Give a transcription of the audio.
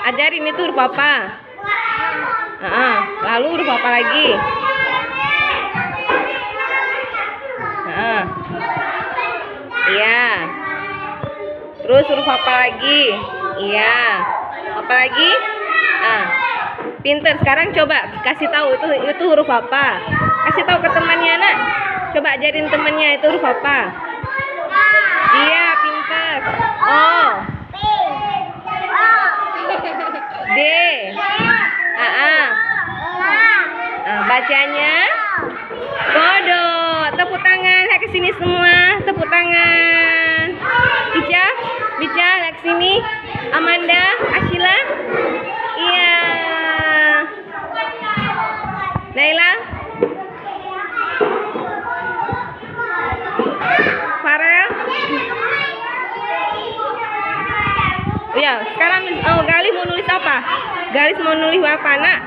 Ajarin itu huruf apa? Lalu huruf apa lagi? Iya. Terus huruf apa lagi? Iya. Apa lagi? Pinter. Sekarang coba kasih tahu itu huruf apa? Kasih tahu ke temannya, nak. Coba ajarin temannya itu huruf apa? Iya, pinter. O. D. Bacanya kodok. Tepuk tangan, lihat ke sini semua. Tepuk tangan. Bica, lihat ke sini. Amanda, Ashila. Iya. Naila. Farel. Ya, sekarang Galih mau nulis apa? Galis mau nulis apa, nak?